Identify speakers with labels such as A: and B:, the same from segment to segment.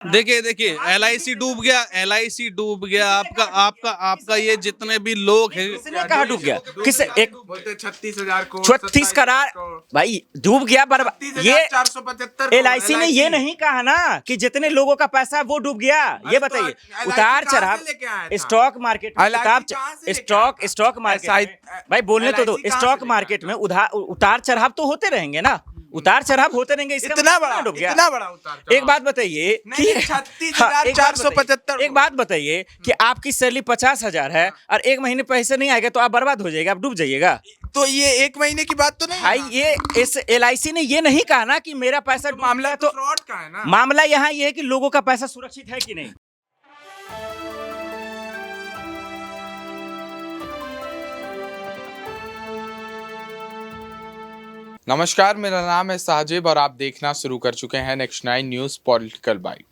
A: देखिए देखिए, LIC डूब गया, LIC डूब गया। आपका आपका आपका ये जितने भी लोग हैं,
B: किसने कहा डूब गया? किस एक
C: बोलते 36,000 करोड़
B: 36 करार भाई डूब गया बर्बाद। ये
C: 475
B: LIC ने ये नहीं कहा ना कि जितने लोगों का पैसा है वो डूब गया। ये बताइए उतार चढ़ाव स्टॉक मार्केट में स्टॉक मार्केट में भाई बोलने तो दो। स्टॉक मार्केट में उतार चढ़ाव तो होते रहेंगे ना, उतार चढ़ाव होते रहेंगे। इसका
C: इतना
B: मतलब
C: बड़ा
B: डूब गया।
C: इतना बड़ा उतार
B: एक बात बताइए कि
C: 36,475
B: एक बात बताइए कि आपकी सैलरी 50,000 है और एक महीने पैसे नहीं आएगा तो आप बर्बाद हो जाएगा, आप डूब जाइएगा।
C: तो ये एक महीने की बात तो नहीं
B: भाई ये इस LIC ने ये नहीं कहा ना कि मेरा पैसा डूब
C: मामला
B: गया।
C: तो फ्रॉड का है ना।
B: मामला यहाँ ये है कि लोगों का पैसा सुरक्षित है कि नहीं।
C: नमस्कार, मेरा नाम है साजिब और आप देखना शुरू कर चुके हैं next 9 news political byte.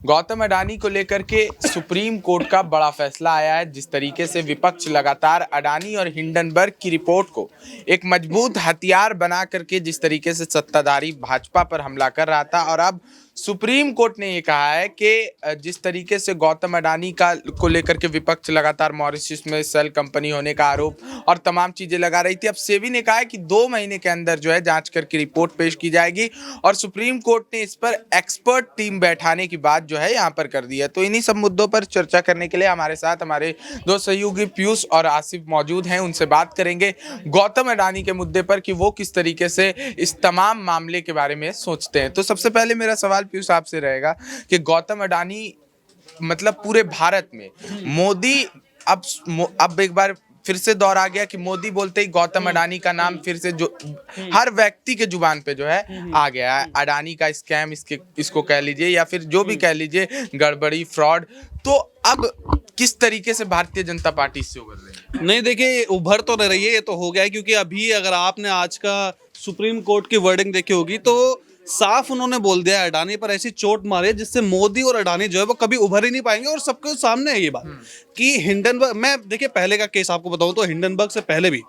C: Gautam Adani को लेकर के सुप्रीम कोर्ट का बड़ा फैसला आया है। जिस तरीके से विपक्ष लगातार अडानी और हिंडनबर्ग की रिपोर्ट को एक मजबूत हथियार बना करके जिस तरीके से सत्ताधारी भाजपा पर हमला कर रहा था, और अब सुप्रीम कोर्ट ने ये कहा है कि जिस तरीके से गौतम अडानी को लेकर के विपक्ष लगातार मॉरिशस में सेल कंपनी होने का आरोप और तमाम चीज़ें लगा रही थी, अब सेबी ने कहा है कि 2 महीने के अंदर जो है जांच करके रिपोर्ट पेश की जाएगी। और सुप्रीम कोर्ट ने इस पर एक्सपर्ट टीम बैठाने की बात जो है यहाँ पर कर दी है। तो इन्हीं सब मुद्दों पर चर्चा करने के लिए हमारे साथ हमारे 2 सहयोगी पीयूष और आसिफ मौजूद हैं। उनसे बात करेंगे गौतम अडानी के मुद्दे पर कि वो किस तरीके से इस तमाम मामले के बारे में सोचते हैं। तो सबसे पहले मेरा सवाल पीयूष आपसे रहेगा कि गौतम अडानी मतलब पूरे भारत में मोदी अब एक बार फिर से दौर आ गया कि मोदी बोलते ही गौतम अडानी का नाम फिर से जो हर व्यक्ति के जुबान पे जो है आ गया है। अडानी का स्कैम इसको कह लीजिए या फिर जो भी कह लीजिए, गड़बड़ी, फ्रॉड। तो अब किस तरीके से भारतीय जनता पार्टी इससे उभर रही है?
A: नहीं देखिए, उभर तो नहीं रही है, ये तो हो गया है। क्योंकि अभी अगर आपने आज का सुप्रीम कोर्ट की वर्डिंग देखी होगी तो साफ उन्होंने बोल दिया अडानी पर ऐसी चोट मारी जिससे मोदी और अडानी जो है वो कभी उभर ही नहीं पाएंगे। और सबके सामने है ये बात कि हिंडनबर्ग, मैं देखिए पहले का केस आपको बताऊं तो हिंडनबर्ग से पहले भी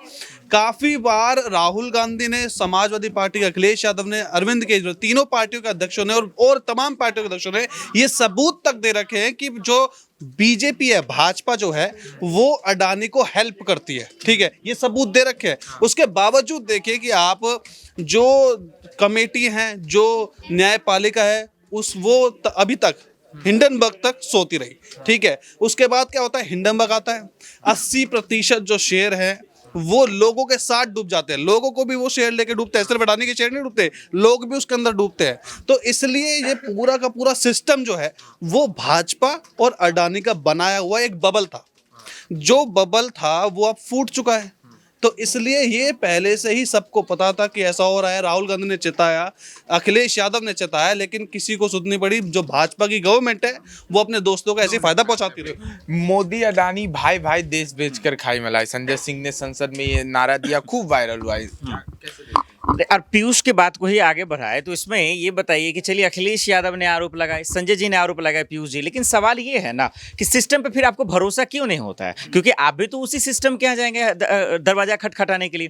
A: काफी बार राहुल गांधी ने, समाजवादी पार्टी के अखिलेश यादव ने, अरविंद केजरीवाल, तीनों पार्टियों के अध्यक्षों ने और तमाम पार्टियों के अध्यक्षों ने ये सबूत तक दे रखे हैं कि जो बीजेपी है, भाजपा जो है वो अडानी को हेल्प करती है। ठीक है, ये सबूत दे रखे हैं। उसके बावजूद देखिए कि आप जो कमेटी है, जो न्यायपालिका है, अभी तक हिंडनबर्ग तक सोती रही। ठीक है, उसके बाद क्या होता है, हिंडनबर्ग आता है, 80% जो शेयर है वो लोगों के साथ डूब जाते हैं। लोगों को भी वो शेयर लेके डूबते हैं, सिर्फ अडानी के शेयर नहीं डूबते, लोग भी उसके अंदर डूबते हैं। तो इसलिए ये पूरा का पूरा सिस्टम जो है वो भाजपा और अडानी का बनाया हुआ एक बबल था। जो बबल था वो अब फूट चुका है। तो इसलिए ये पहले से ही सबको पता था कि ऐसा हो रहा है। राहुल गांधी ने चिताया, अखिलेश यादव ने चिताया, लेकिन किसी को सुननी पड़ी। जो भाजपा की गवर्नमेंट है वो अपने दोस्तों को ऐसे फायदा पहुंचाती रही।
C: मोदी अडानी भाई भाई देश बेचकर खाई मलाई, संजय सिंह ने संसद में ये नारा दिया, खूब वायरल हुआ।
B: और पीयूष के बात को ही आगे बढ़ाए तो इसमें ये बताइए कि चलिए अखिलेश यादव ने आरोप लगाए, संजय जी ने आरोप लगाए, पीयूष जी, लेकिन सवाल ये है ना कि सिस्टम पे फिर आपको भरोसा क्यों नहीं होता है? क्योंकि आप भी तो उसी सिस्टम के यहाँ जाएंगे दरवाजा खटखटाने के लिए।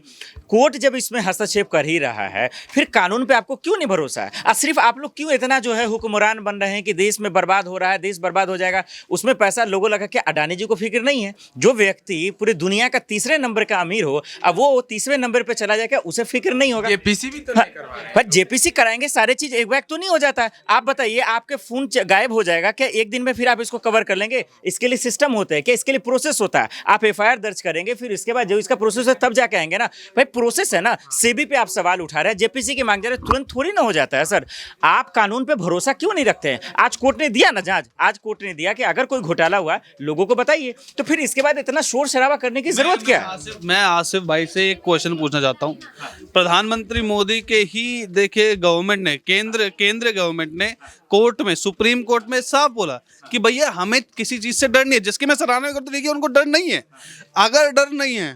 B: कोर्ट जब इसमें हस्तक्षेप कर ही रहा है फिर कानून पे आपको क्यों नहीं भरोसा है? और सिर्फ आप लोग क्यों इतना जो है हुक्मरान बन रहे हैं कि देश में बर्बाद हो रहा है, देश बर्बाद हो जाएगा, उसमें पैसा लोगों लगा के अडानी जी को फिक्र नहीं है? जो व्यक्ति पूरी दुनिया का 3रे नंबर का अमीर हो, अब वो 30वें नंबर पर चला जाएगा, उसे फिक्र नहीं होगा।
C: जेपीसी भी तो नहीं करवा रहे हैं।
B: पर जेपीसी कराएंगे, सारे चीज एक बैग तो नहीं हो जाता है। आप बताइए, आपके फोन गायब हो जाएगा क्या एक दिन में? फिर आप इसको कवर कर लेंगे? इसके लिए सिस्टम होता है क्या? इसके लिए प्रोसेस होता है। आप FIR दर्ज करेंगे, फिर इसके बाद जो इसका प्रोसेस है तब जाके आएंगे ना। भाई प्रोसेस है ना। सेबी पे आप सवाल उठा रहे हैं, जेपीसी की मांग जा रहे हैं, तुरंत थोड़ी ना हो जाता है सर। आप कानून पे भरोसा क्यों नहीं रखते हैं? आज कोर्ट ने दिया ना जांच, आज कोर्ट ने दिया कि अगर कोई घोटाला हुआ लोगों को बताइए, तो फिर इसके बाद इतना शोर शराबा करने की जरूरत क्या है?
A: मैं आसिफ भाई से एक क्वेश्चन पूछना चाहता हूँ। प्रधानमंत्री मोदी के ही देखिए गवर्नमेंट ने, केंद्र गवर्नमेंट ने कोर्ट में, सुप्रीम कोर्ट में साफ बोला कि भैया हमें किसी चीज से डर नहीं है। जिसकी मैं सराहना करता, देखिए उनको डर नहीं है। अगर डर नहीं है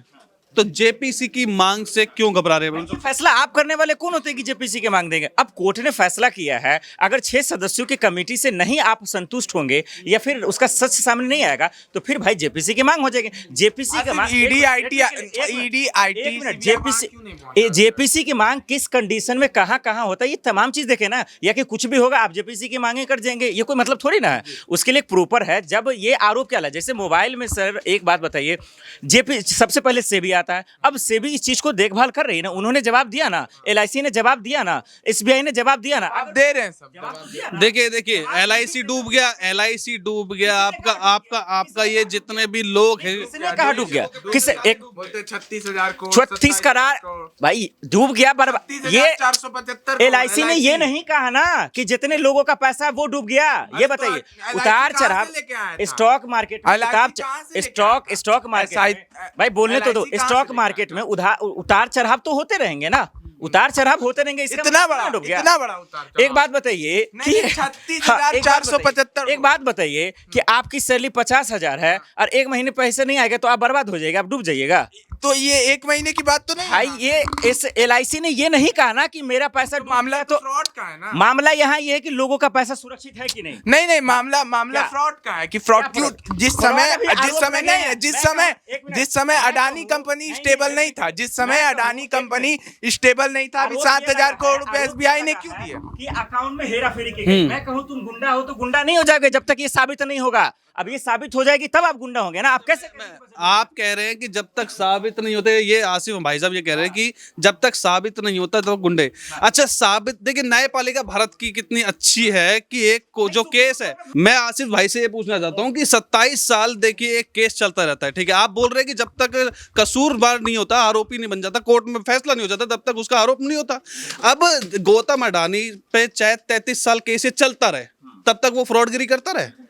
A: तो जेपीसी की मांग से क्यों घबरा रहे हैं?
B: फैसला आप करने वाले कौन होते हैं कि जेपीसी के मांग देंगे? अब कोर्ट ने फैसला किया है, अगर 6 सदस्यों की कमेटी से नहीं आप संतुष्ट होंगे या फिर उसका सच सामने नहीं आएगा तो फिर भाई जेपीसी की मांग हो जाएगी। जेपीसी का मांग जेपीसी की मांग किस कंडीशन में कहां कहां होता है ये तमाम चीज देखे ना, या कि कुछ भी होगा आप जेपीसी की मांगे कर देंगे, ये कोई मतलब थोड़ी ना है। उसके लिए एक प्रूफर है। जब ये आरोप क्या है, जैसे मोबाइल में सर एक बात बताइए, जेपीसी सबसे पहले सेबी आता है, अब सेबी इस चीज को देखभाल कर रही है ना, उन्होंने जवाब दिया ना, एलआईसी ने जवाब दिया ना, एसबीआई ने जवाब दिया ना,
C: आप दे रहे हैं सब।
A: देखिए एलआईसी डूब गया, एलआईसी डूब गया, आपका ये जितने भी लोग हैं।
B: किसने कहा डूब गया? किस एक
C: बोलते 36,000 करोड़
B: 36 करार भाई डूब गया, ये
C: 475
B: एलआईसी ने ये नहीं कहा ना कि जितने लोगों का पैसा वो डूब गया। ये बताइए उतार चढ़ाव स्टॉक मार्केट में, स्टॉक मार्केट भाई बोलने तो दो, स्टॉक मार्केट में उतार चढ़ाव तो होते रहेंगे ना, उतार चढ़ाव होते रहेंगे। इसका
C: इतना
B: मतलब
C: बड़ा
B: डूब गया,
C: इतना बड़ा उतार।
B: एक बात बताइए कि
C: 36,475
B: एक बात बताइए कि आपकी सैलरी 50,000 है और एक महीने पैसे नहीं आएगा तो आप बर्बाद हो जाएगा, आप डूब जाइएगा।
C: तो ये एक महीने की बात तो नहीं
B: भाई ये इस एलआईसी ने ये नहीं कहा ना कि मेरा पैसा
C: मामला तो फ्रॉड का है ना।
B: मामला यहाँ ये है कि लोगों का पैसा सुरक्षित है कि नहीं।
C: नहीं मामला फ्रॉड का है कि फ्रॉड क्यों, जिस समय अडानी कंपनी स्टेबल नहीं था, जिस समय अडानी कंपनी स्टेबल नहीं था, अभी 7,000 करोड़ रुपए एसबीआई ने क्यों दिए?
B: कि अकाउंट में हेरा फेरी की गई। मैं कहूँ तुम गुंडा हो तो गुंडा नहीं हो जाओगे जब तक ये साबित नहीं होगा। अब ये साबित हो जाएगी तब आप गुंडा होंगे ना। आप कैसे
A: आप कह रहे हैं कि जब तक साबित नहीं होते, ये आसिफ भाई साहब ये कह रहे हैं कि जब तक साबित नहीं होता तो गुंडे। अच्छा साबित, देखिए न्यायपालिका भारत की कितनी अच्छी है कि एक को जो केस है, मैं आसिफ भाई से ये पूछना चाहता हूं कि 27 साल देखिए एक केस चलता रहता है, ठीक है। आप बोल रहे हैं कि जब तक कसूरवार नहीं होता, आरोपी नहीं बन जाता, कोर्ट में फैसला नहीं हो जाता, तब तक उसका आरोप नहीं होता। अब गौतम अडानी पे चाहे 33 साल केस चलता रहे, तब तक वो फ्रॉडगिरी करता रहे।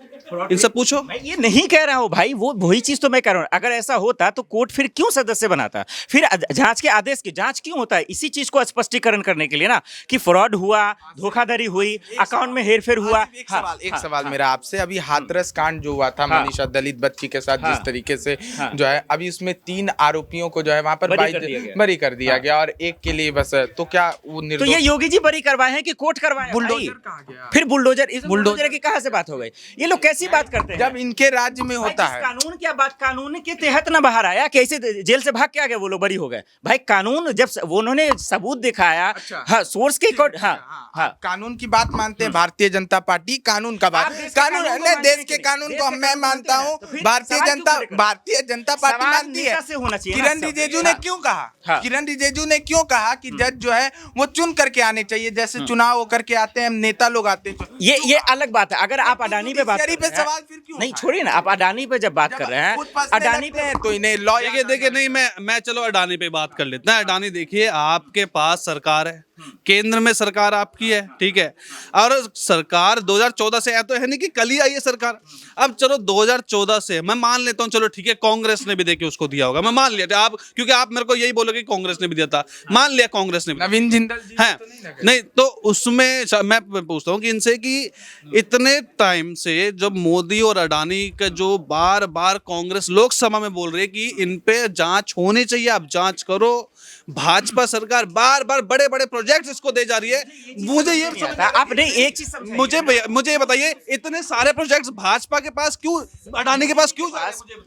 A: इनसे पूछो।
B: मैं ये नहीं कह रहा हूं भाई, वो वही चीज तो मैं कह रहा हूं। अगर ऐसा होता तो कोर्ट फिर क्यों सदस्य बनाता, फिर जांच के आदेश की जांच क्यों होता है? इसी चीज को स्पष्टीकरण करने के लिए ना कि फ्रॉड हुआ, धोखाधड़ी हुई, अकाउंट में हेरफेर हुआ।
C: एक सवाल मेरा आपसे, अभी हाथरस कांड जो हुआ था मनीषा दलित बच्ची के साथ, जिस तरीके से जो है अभी उसमें 3 आरोपियों को जो है वहां पर बरी कर दिया गया और एक के लिए बस, तो क्या वो
B: तो ये योगी जी बरी करवाए हैं कि कोर्ट करवाए?
C: बुलडोजर कहाँ गया?
B: फिर बुलडोजर की कहां से बात हो गई? ये लोग कैसी बात करते हैं?
C: जब इनके राज्य में होता है
B: कानून, क्या बात कानून के तहत ना बाहर आया, कैसे जेल से भाग के आ गए वो लोग, बरी हो गए? भाई कानून जब उन्होंने सबूत दिखाया, हाँ सोर्स के
C: कानून की बात मानते हैं भारतीय जनता पार्टी, कानून का बात, कानून देश के कानून को मैं मानता हूँ, भारतीय जनता पार्टी मानती है। किरण रिजिजू ने क्यों कहा, किरण रिजिजू ने क्यों कहा कि जज जो है वो चुन करके आने चाहिए, जैसे चुनाव होकर के आते हैं, नेता लोग आते हैं।
B: ये अलग बात है। अगर आप अडानी पे बात
C: सवाल फिर क्यों
B: नहीं छोड़िए ना, आप अडानी पे जब बात कर रहे हैं, अडानी पे
C: तो इन्हें लॉ
A: देखिए नहीं, मैं चलो अडानी पे बात कर लेते हैं। अडानी देखिए, आपके पास सरकार है, केंद्र में सरकार आपकी है, ठीक है, और सरकार 2014 से है, तो है नहीं कि कल ही आई है सरकार। अब चलो 2014 से मैं मान लेता हूँ, चलो ठीक है कांग्रेस ने भी देखिए उसको दिया होगा, मैं मान लिया आप, क्योंकि आप मेरे को यही बोलोगे कांग्रेस ने भी दिया था, मान लिया कांग्रेस ने भी।
C: नवीन जिंदल जी
A: है नहीं, तो उसमें मैं पूछता हूँ कि इनसे कि इतने टाइम से जब मोदी और अडानी का जो बार बार कांग्रेस लोकसभा में बोल रही है कि इन पे जांच होनी चाहिए, आप जांच करो, भाजपा सरकार बार बार बड़े बड़े प्रोजेक्ट्स इसको दे जा रही है। मुझे ये
B: आपने एक चीज
A: मुझे ये बताइए, इतने सारे प्रोजेक्ट्स भाजपा के पास क्यों, अडानी के पास क्यों?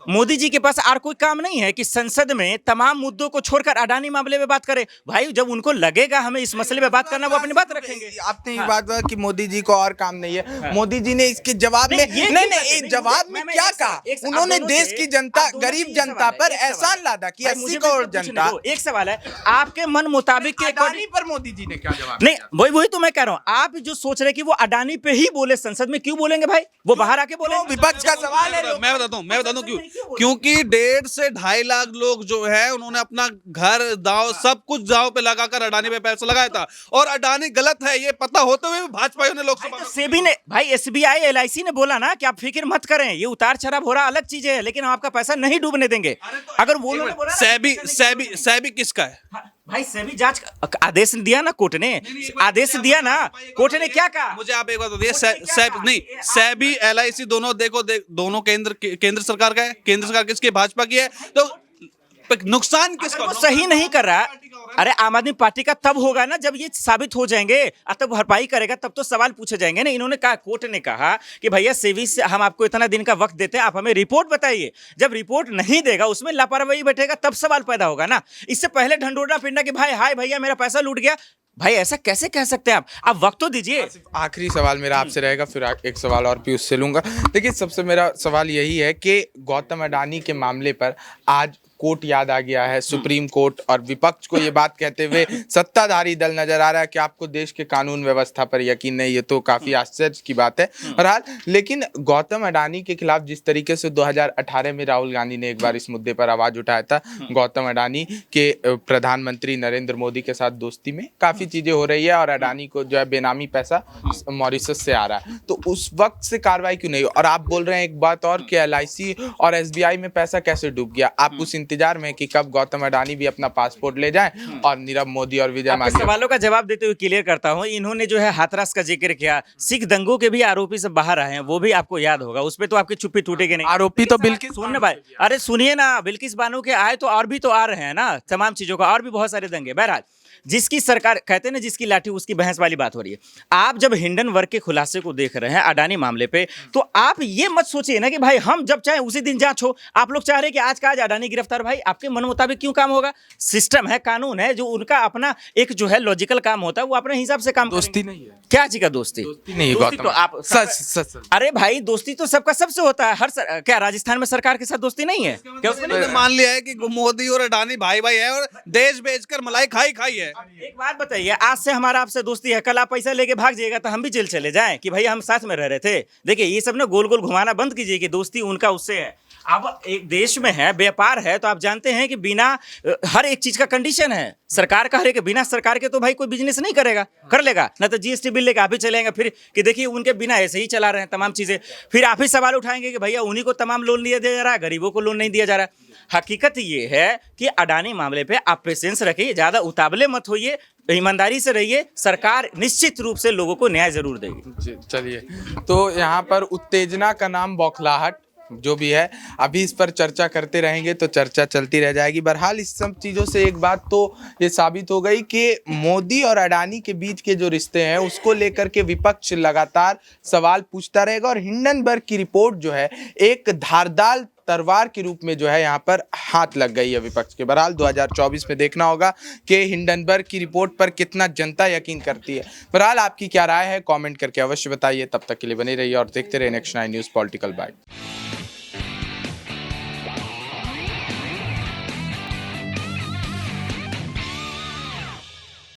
B: मोदी जी के पास और कोई काम नहीं है कि संसद में तमाम मुद्दों को छोड़कर अडानी मामले में बात करे? भाई जब उनको लगेगा हमें इस मसले में बात करना, वो अपनी बात रखेंगे।
C: आपने ये बात कहा कि मोदी जी को और काम नहीं है, मोदी जी ने इसके जवाब में जवाब में क्या कहा? उन्होंने देश की जनता, गरीब जनता पर एहसान लादा कि 80 करोड़ जनता।
B: एक सवाल है, आपके मन मुताबिक के
C: अडानी पर मोदी जी ने क्या जवाब
B: नहीं, वही तो मैं कह रहा हूँ। आप जो सोच रहे कि वो अडानी पे ही बोले, संसद में क्यों बोलेंगे भाई? वो बाहर आके बोले।
C: विपक्ष का सवाल है।
A: मैं बताता हूँ क्यों, क्योंकि 1.5 से 2.5 लाख लोग जो है उन्होंने अपना घर दाव सब कुछ दाव पे लगाकर अडानी पे पैसा लगाया था, और अडानी गलत है ये पता होते हुए भाजपा ने लोकसभा में
B: सेबी ने, भाई एसबीआई एलआईसी ने बोला ना कि आप फिक्र मत करें, ये उतार चढ़ाव हो रहा अलग चीज है, लेकिन हम आपका पैसा नहीं डूबने देंगे। अगर वो
A: सेबी किसका है
B: भाई? सेबी जांच आदेश दिया ना, कोर्ट ने आदेश दिया ना, कोर्ट ने क्या कहा?
A: मुझे आप एक बात बताइए, सेबी एलआईसी दोनों दोनों केंद्र सरकार का है, केंद्र सरकार किसकी? भाजपा की है। तो नुकसान किसका?
B: वो सही नहीं कर रहा। अरे आम आदमी पार्टी का तब होगा ना जब ये साबित हो जाएंगे, तब भरपाई करेगा, तब तो सवाल पूछे जाएंगे ना। इन्होंने कहा, कोर्ट ने कहा कि भैया सेवी से हम आपको इतना दिन का वक्त देते हैं, आप हमें रिपोर्ट बताइए। जब रिपोर्ट नहीं देगा, उसमें लापरवाही बैठेगा, तब सवाल पैदा होगा ना। इससे पहले ढंढोरा पिटना कि भाई हाय भैया मेरा पैसा लूट गया, भाई ऐसा कैसे कह सकते हैं आप वक्त तो दीजिए।
C: आखिरी सवाल मेरा आपसे रहेगा, फिर एक सवाल और पीयूष से लूंगा। देखिए, सबसे मेरा सवाल यही है कि गौतम अडानी के मामले पर आज कोर्ट याद आ गया है, सुप्रीम कोर्ट, और विपक्ष को ये बात कहते हुए सत्ताधारी दल नजर आ रहा है कि आपको देश के कानून व्यवस्था पर यकीन नहीं। ये तो काफी आश्चर्य की बात है बहरहाल। लेकिन गौतम अडानी के खिलाफ जिस तरीके से 2018 में राहुल गांधी ने एक बार इस मुद्दे पर आवाज उठाया था, गौतम अडानी के प्रधानमंत्री नरेंद्र मोदी के साथ दोस्ती में काफी चीजें हो रही है और अडानी को जो है बेनामी पैसा मॉरिशस से आ रहा है, तो उस वक्त से कार्रवाई क्यों नहीं हुई? और आप बोल रहे हैं एक बात और कि LIC और SBI में पैसा कैसे डूब गया? आप उस इंतजार में कि कब गौतम अडानी भी अपना पासपोर्ट ले जाएं और नीरव मोदी और विजय
B: आपके
C: माल्या।
B: सवालों का जवाब देते हुए क्लियर करता हूं, इन्होंने जो है हाथरस का जिक्र किया, सिख दंगों के भी आरोपी सब बाहर आए हैं, वो भी आपको याद होगा, उस पे तो आपकी चुप्पी टूटेगी नहीं।
C: आरोपी तो बिल्किस
B: सुनने भाई, अरे सुनिए ना, बिल्किस बानो के आए तो और भी तो आ रहे हैं ना, तमाम चीजों का और भी बहुत सारे दंगे। बहरहाल, जिसकी सरकार, कहते हैं ना जिसकी लाठी उसकी भैंस वाली बात हो रही है। आप जब हिंडनबर्ग के खुलासे को देख रहे हैं अडानी मामले पे, तो आप ये मत सोचिए ना कि भाई हम जब चाहे उसी दिन जांच हो। आप लोग चाह रहे हैं कि आज का आज अडानी गिरफ्तार, भाई आपके मन मुताबिक क्यों काम होगा? सिस्टम है, कानून है, जो उनका अपना एक जो है लॉजिकल काम होता है, वो अपने हिसाब से काम
C: दोस्ती
B: करेंगे।
C: नहीं है,
B: क्या चीज का दोस्ती?
C: दोस्ती नहीं है
B: दोस्ती
C: गौतम।
B: तो आप
C: सच सच सच।
B: अरे भाई दोस्ती तो सबका सबसे होता है। क्या राजस्थान में सरकार के साथ दोस्ती नहीं है क्या?
A: इन्होंने मान लिया है कि मोदी और अडानी भाई भाई है और देश बेचकर मलाई खाई खाई है।
B: एक बात बताइए, आज से हमारा आपसे दोस्ती है, कल आप पैसा लेके भाग जाइएगा तो हम भी जेल चले जाएं कि भाई हम साथ में रह रहे थे? देखिए ये सब ना गोल गोल घुमाना बंद कीजिए कि दोस्ती उनका उससे है। अब एक देश में है, व्यापार है, तो आप जानते हैं कि बिना हर एक चीज का कंडीशन है। सरकार का हर एक, बिना सरकार के तो भाई कोई बिजनेस नहीं करेगा, कर लेगा ना तो GST बिल लेके आप ही चलेंगे फिर कि देखिए उनके बिना ऐसे ही चला रहे हैं तमाम चीजें। फिर आप ही सवाल उठाएंगे कि भैया उन्हीं को तमाम लोन दिया जा रहा है, गरीबों को लोन नहीं दिया जा रहा है। हकीकत ये है कि अडानी मामले पे आप पेशेंस रखिए, ज्यादा उतावले मत होइए, ईमानदारी से रहिए, सरकार निश्चित रूप से लोगों को न्याय जरूर देगी।
C: चलिए, तो यहाँ पर उत्तेजना का नाम बौखलाहट जो भी है, अभी इस पर चर्चा करते रहेंगे तो चर्चा चलती रह जाएगी। बहरहाल इस सब चीज़ों से एक बात तो ये साबित हो गई कि मोदी और अडानी के बीच के जो रिश्ते हैं उसको लेकर के विपक्ष लगातार सवाल पूछता रहेगा और हिंडनबर्ग की रिपोर्ट जो है एक धारदार तलवार के रूप में जो है यहाँ पर हाथ लग गई है विपक्ष के। बहरहाल 2024 में देखना होगा कि हिंडनबर्ग की रिपोर्ट पर कितना जनता यकीन करती है। बहरहाल आपकी क्या राय है, कमेंट करके अवश्य बताइए। तब तक के लिए बने रहिए और देखते रहिए नेक्स्ट 9 न्यूज़ पॉलिटिकल बाइट।